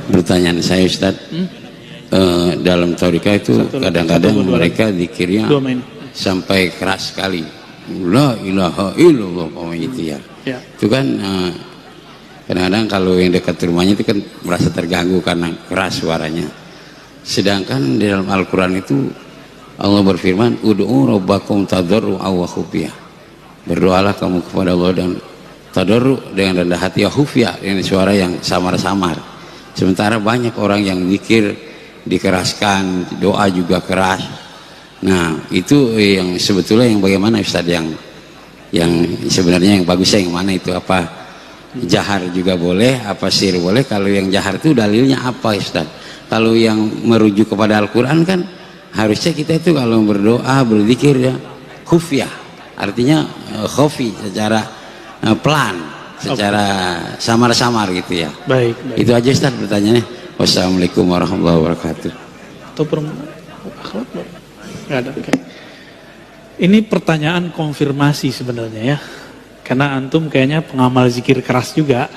Pertanyaan saya Ustaz, dalam tariqah itu kadang-kadang mereka zikirnya sampai keras sekali, la ilaha illallah itu ya. Itu kan kadang-kadang kalau yang dekat rumahnya itu kan merasa terganggu karena keras suaranya. Sedangkan di dalam Al-Quran itu Allah berfirman, ud'u rabbakum tadarru'an wa khufyah. Berdoalah kamu kepada Allah dan tadarru' dengan rendah hati, ya khufyah dengan suara yang samar-samar. Sementara banyak orang yang zikir dikeraskan, doa juga keras. Nah, itu yang sebetulnya yang bagaimana Ustaz, yang sebenarnya yang bagusnya yang mana itu? Apa jahar juga boleh, apa sir boleh? Kalau yang jahar itu dalilnya apa Ustaz? Kalau yang merujuk kepada Al-Quran kan harusnya kita itu kalau berdoa, berzikir ya khufyah, artinya khafi, secara pelan, secara samar-samar gitu ya. Baik. Itu aja Ustaz pertanyaannya. Wassalamualaikum warahmatullahi wabarakatuh. Atau akhlak nggak ada. Okay. Ini pertanyaan konfirmasi sebenarnya ya, karena antum kayaknya pengamal zikir keras juga.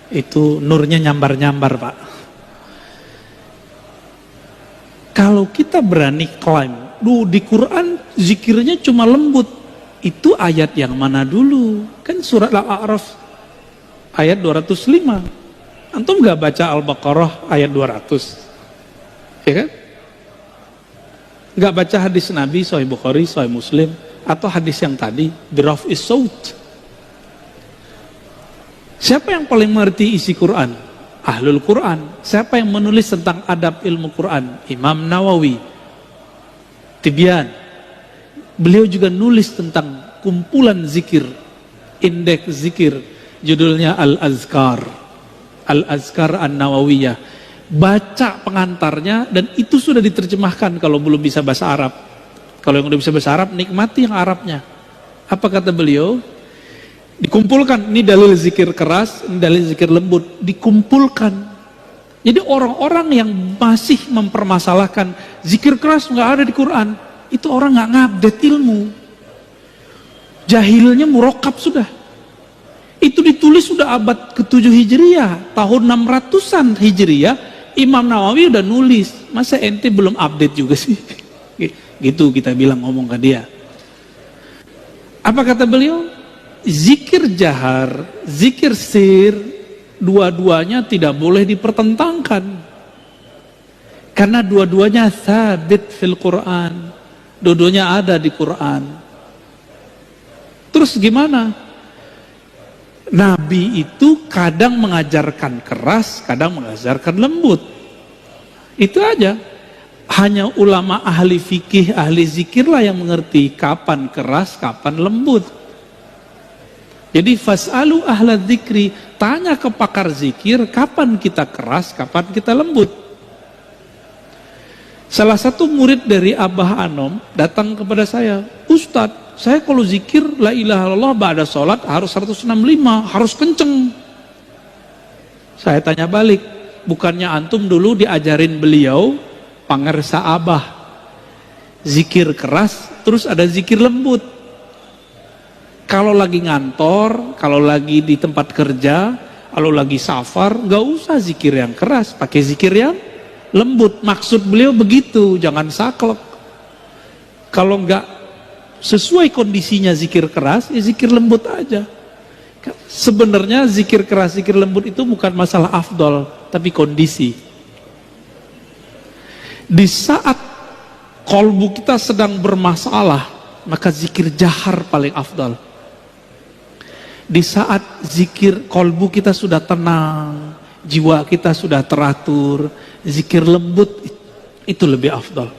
Itu nurnya nyambar-nyambar Pak. Kalau kita berani klaim, di Quran zikirnya cuma lembut, itu ayat yang mana dulu? Kan surat Al-A'raf ayat 205. Antum gak baca Al-Baqarah ayat 200? Ya kan? Gak baca hadis Nabi, Sahih Bukhari, Sahih Muslim, atau hadis yang tadi, biraf'is saut. Siapa yang paling mengerti isi Quran? Ahlul Quran. Siapa yang menulis tentang adab ilmu Quran? Imam Nawawi, Tibyan. Beliau juga nulis tentang kumpulan zikir, indeks zikir, judulnya Al-Azkar, Al-Azkar An-Nawawiyah. Baca pengantarnya, dan itu sudah diterjemahkan kalau belum bisa bahasa Arab. Kalau yang udah bisa bahasa Arab, nikmati yang Arabnya. Apa kata beliau? Dikumpulkan, ini dalil zikir keras, ini dalil zikir lembut, dikumpulkan. Jadi orang-orang yang masih mempermasalahkan zikir keras nggak ada di Quran, itu orang nggak ngupdate ilmu, jahilnya murokab sudah. Itu ditulis sudah abad ke-7 Hijriah, tahun 600-an Hijriah, Imam Nawawi udah nulis. Masa ente belum update juga sih? Gitu kita bilang, ngomong ke dia. Apa kata beliau? Zikir jahar, zikir sir, dua-duanya tidak boleh dipertentangkan, karena dua-duanya sabit fil Quran, dua-duanya ada di Quran. Terus gimana? Nabi itu kadang mengajarkan keras, kadang mengajarkan lembut. Itu aja. Hanya ulama ahli fikih, ahli zikirlah yang mengerti kapan keras, kapan lembut. Jadi fas'alu ahla dzikri, tanya ke pakar zikir, kapan kita keras, kapan kita lembut. Salah satu murid dari Abah Anom datang kepada saya, Ustadz, saya kalau zikir la ilaha illallah ba'da sholat harus 165, harus kenceng. Saya tanya balik, bukannya antum dulu diajarin beliau pangersa Abah, zikir keras, terus ada zikir lembut. Kalau lagi ngantor, kalau lagi di tempat kerja, kalau lagi safar, gak usah zikir yang keras, pakai zikir yang lembut. Maksud beliau begitu, jangan saklek. Kalau nggak sesuai kondisinya zikir keras, ya zikir lembut aja. Sebenarnya zikir keras, zikir lembut itu bukan masalah afdol, tapi kondisi. Di saat kolbu kita sedang bermasalah, maka zikir jahar paling afdal. Di saat zikir kolbu kita sudah tenang, jiwa kita sudah teratur, zikir lembut itu lebih afdal.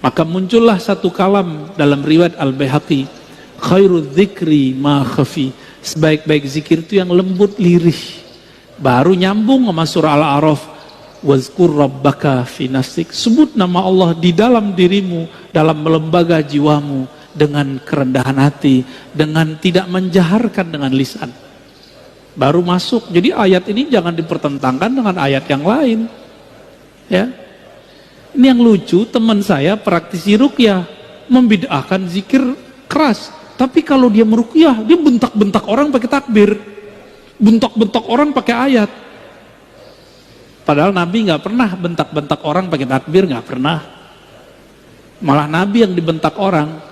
Maka muncullah satu kalam dalam riwayat Al-Baihaqi, khairu dzikri ma khafi, sebaik-baik zikir itu yang lembut lirih. Baru nyambung sama surah Al-A'raf, wazkur rabbaka fi nafsik, sebut nama Allah di dalam dirimu, dalam lembaga jiwamu, dengan kerendahan hati, dengan tidak menjaharkan dengan lisan. Baru masuk. Jadi ayat ini jangan dipertentangkan dengan ayat yang lain. Ya. Ini yang lucu, teman saya praktisi ruqyah membid'ahkan zikir keras. Tapi kalau dia meruqyah, dia bentak-bentak orang pakai takbir. bentak-bentak orang pakai ayat. Padahal Nabi nggak pernah bentak-bentak orang pakai takbir, nggak pernah. Malah Nabi yang dibentak orang.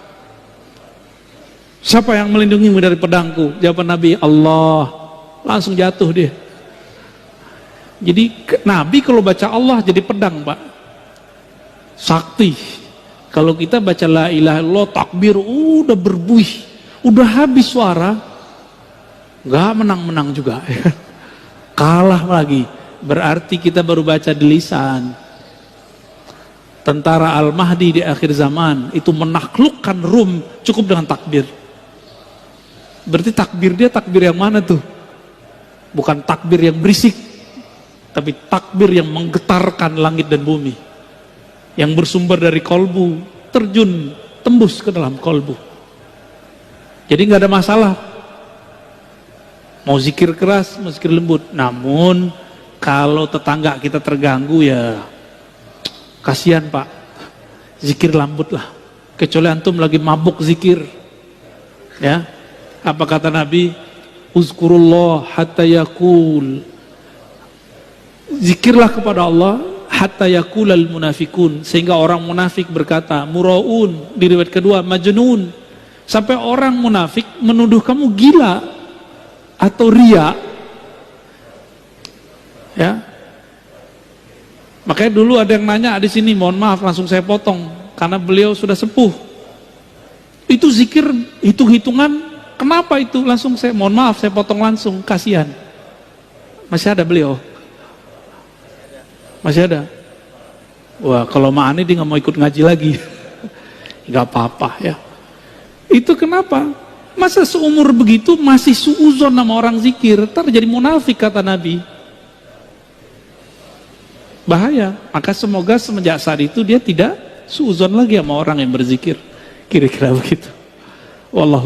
Siapa yang melindungimu dari pedangku? Jawaban Nabi, Allah. Langsung jatuh dia. Jadi Nabi kalau baca Allah jadi pedang, Pak. Sakti. Kalau kita baca la ilaha illallah, takbir, udah berbuih, udah habis suara, nggak menang-menang juga. Kalah lagi. Berarti kita baru baca di lisan. Tentara Al-Mahdi di akhir zaman itu menaklukkan Rum cukup dengan takbir. Berarti takbir dia takbir yang mana tuh? Bukan takbir yang berisik, tapi takbir yang menggetarkan langit dan bumi, yang bersumber dari kolbu, terjun, tembus ke dalam kolbu. Jadi nggak ada masalah mau zikir keras, mau zikir lembut. Namun kalau tetangga kita terganggu, ya kasihan Pak, zikir lembut lah. Kecuali antum lagi mabuk zikir, ya. Apa kata Nabi? Uzkurullah hatta yakul, zikirlah kepada Allah hatta yakulal munafikun, sehingga orang munafik berkata, muraun, di riwayat kedua majnun, sampai orang munafik menuduh kamu gila atau ria, ya. Makanya dulu ada yang nanya di sini, mohon maaf langsung saya potong karena beliau sudah sepuh. Itu zikir hitung-hitungan, kenapa itu? Langsung saya mohon maaf saya potong langsung, kasihan. Masih ada beliau? Masih ada? Wah, kalau Ma Ani dia nggak mau ikut ngaji lagi. Nggak apa-apa ya. Itu kenapa? Masa seumur begitu masih suuzon sama orang zikir, ntar jadi munafik kata Nabi. Bahaya. Maka semoga semenjak saat itu dia tidak suuzon lagi sama orang yang berzikir. Kira-kira begitu. Wallahu